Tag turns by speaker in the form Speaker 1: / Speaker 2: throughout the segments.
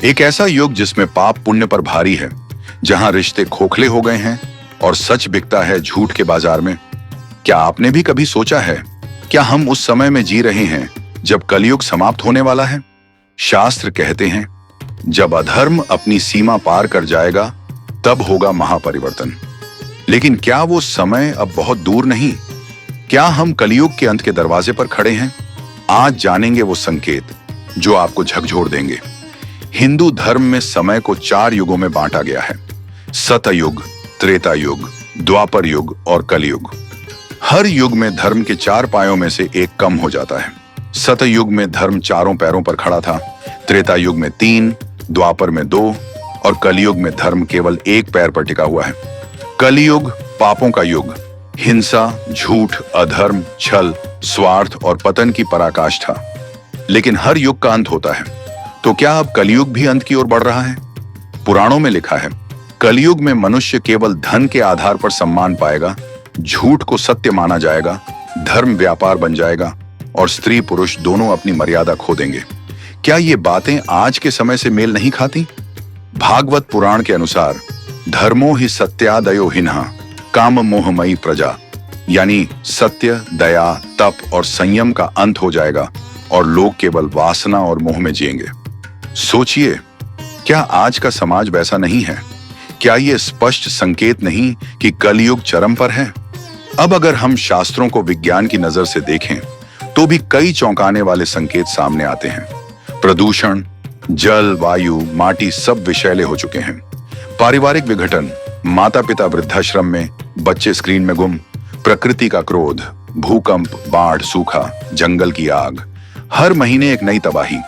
Speaker 1: एक ऐसा युग जिसमें पाप पुण्य पर भारी है, जहां रिश्ते खोखले हो गए हैं और सच बिकता है झूठ के बाजार में। क्या आपने भी कभी सोचा है, क्या हम उस समय में जी रहे हैं जब कलयुग समाप्त होने वाला है? शास्त्र कहते हैं, जब अधर्म अपनी सीमा पार कर जाएगा तब होगा महापरिवर्तन। लेकिन क्या वो समय अब बहुत दूर नहीं? क्या हम कलयुग के अंत के दरवाजे पर खड़े हैं? आज जानेंगे वो संकेत जो आपको झकझोर देंगे। हिंदू धर्म में समय को 4 युगों में बांटा गया है: सतयुग, त्रेता युग, द्वापर युग और कलयुग। हर युग में धर्म के 4 पायों में से एक कम हो जाता है। सतयुग में धर्म 4 पैरों पर खड़ा था, त्रेता युग में 3, द्वापर में 2 और कलयुग में धर्म केवल 1 पैर पर टिका हुआ है। कलयुग पापों का युग, हिंसा, झूठ, अधर्म, छल, स्वार्थ और पतन की पराकाष्ठा। लेकिन हर युग का अंत होता है, तो क्या अब कलयुग भी अंत की ओर बढ़ रहा है? पुराणों में लिखा है, कलयुग में मनुष्य केवल धन के आधार पर सम्मान पाएगा, झूठ को सत्य माना जाएगा, धर्म व्यापार बन जाएगा और स्त्री पुरुष दोनों अपनी मर्यादा खो देंगे। क्या ये बातें आज के समय से मेल नहीं खाती? भागवत पुराण के अनुसार धर्मो ही सत्यादयो हिन्हा काम मोहमयी प्रजा, यानी सत्य, दया, तप और संयम का अंत हो जाएगा और लोग केवल वासना और मोह में जिएंगे। सोचिए, क्या आज का समाज वैसा नहीं है? क्या ये स्पष्ट संकेत नहीं कि कलयुग चरम पर है? अब अगर हम शास्त्रों को विज्ञान की नजर से देखें तो भी कई चौंकाने वाले संकेत सामने आते हैं। प्रदूषण, जल, वायु, माटी सब विषैले हो चुके हैं। पारिवारिक विघटन, माता पिता वृद्धाश्रम में, बच्चे स्क्रीन में गुम, प्रकृति का क्रोध, भूकंप, बाढ़, सूखा, जंगल की आग, हर महीने एक नई तबाही,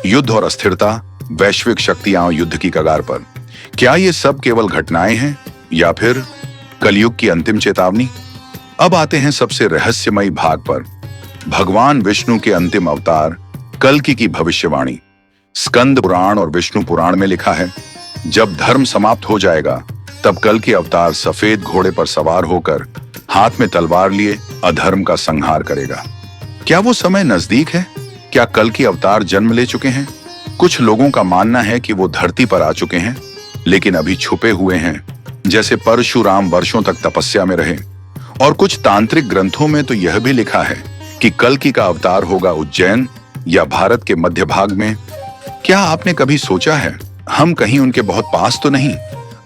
Speaker 1: युद्ध और अस्थिरता, वैश्विक शक्तियां युद्ध की कगार पर। क्या ये सब केवल घटनाएं हैं या फिर कलयुग की अंतिम चेतावनी? अब आते हैं सबसे रहस्यमयी भाग पर, भगवान विष्णु के अंतिम अवतार कल्कि की भविष्यवाणी। स्कंद पुराण और विष्णु पुराण में लिखा है, जब धर्म समाप्त हो जाएगा तब कल्कि अवतार सफेद घोड़े पर सवार होकर हाथ में तलवार लिए अधर्म का संहार करेगा। क्या वो समय नजदीक है? क्या कल्कि अवतार जन्म ले चुके हैं? कुछ लोगों का मानना है कि वो धरती पर आ चुके हैं, लेकिन अभी छुपे हुए हैं, जैसे परशुराम वर्षों तक तपस्या में रहे। और कुछ तांत्रिक ग्रंथों में तो यह भी लिखा है कि कल्कि का अवतार होगा उज्जैन या भारत के मध्य भाग में। क्या आपने कभी सोचा है, हम कहीं उनके बहुत पास तो नहीं?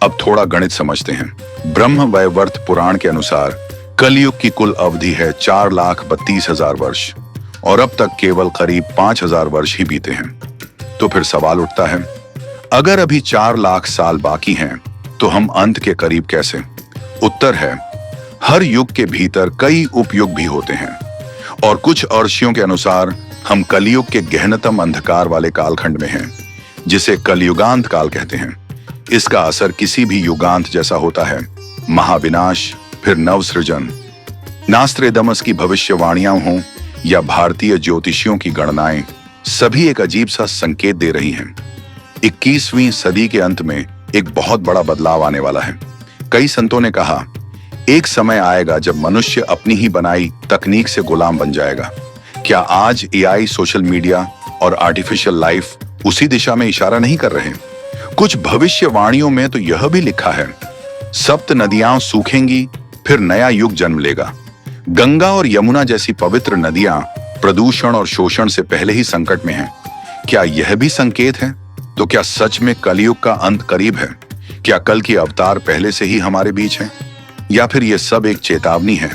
Speaker 1: अब थोड़ा गणित समझते हैं। ब्रह्म वैवर्त पुराण के अनुसार कलयुग की कुल अवधि है 4,32,000 वर्ष और अब तक केवल करीब 5,000 वर्ष ही बीते हैं। तो फिर सवाल उठता है, अगर अभी 4 लाख साल बाकी हैं, तो हम अंत के करीब कैसे? उत्तर है, हर युग के भीतर कई उपयुग भी होते हैं और कुछ अर्शियों के अनुसार हम कलयुग के गहनतम अंधकार वाले कालखंड में हैं, जिसे कलयुगांत काल कहते हैं। इसका असर किसी भी युगांत जैसा होता है, महाविनाश, फिर नवसृजन। नास्त्रेदमस की भविष्यवाणियां हों या भारतीय ज्योतिषियों की गणनाएं, सभी एक अजीब सा संकेत दे रही हैं। 21वीं सदी के अंत में एक बहुत बड़ा बदलाव आने वाला है। कई संतों ने कहा, एक समय आएगा जब मनुष्य अपनी ही बनाई तकनीक से गुलाम बन जाएगा। क्या आज एआई, सोशल मीडिया और आर्टिफिशियल लाइफ उसी दिशा में इशारा नहीं कर रहे? कुछ भविष्यवाणियों में तो यह भी लिखा है, सप्त नदियां सूखेंगी, फिर नया युग जन्म लेगा। गंगा और यमुना जैसी पवित्र नदियां प्रदूषण और शोषण से पहले ही संकट में हैं। क्या यह भी संकेत है? तो क्या सच में कलयुग का अंत करीब है? क्या कल की अवतार पहले से ही हमारे बीच है, या फिर यह सब एक चेतावनी है,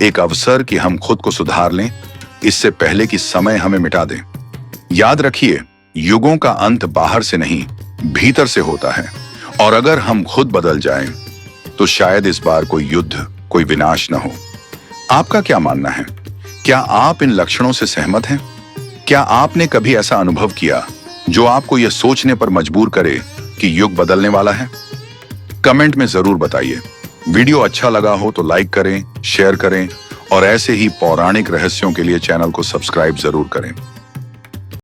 Speaker 1: एक अवसर कि हम खुद को सुधार लें, इससे पहले कि समय हमें मिटा दे? याद रखिए, युगों का अंत बाहर से नहीं, भीतर से होता है। और अगर हम खुद बदल जाएं, तो शायद इस बार कोई युद्ध, कोई विनाश न हो। आपका क्या मानना है? क्या आप इन लक्षणों से सहमत हैं? क्या आपने कभी ऐसा अनुभव किया जो आपको यह सोचने पर मजबूर करे कि युग बदलने वाला है? कमेंट में जरूर बताइए। वीडियो अच्छा लगा हो तो लाइक करें, शेयर करें और ऐसे ही पौराणिक रहस्यों के लिए चैनल को सब्सक्राइब जरूर करें।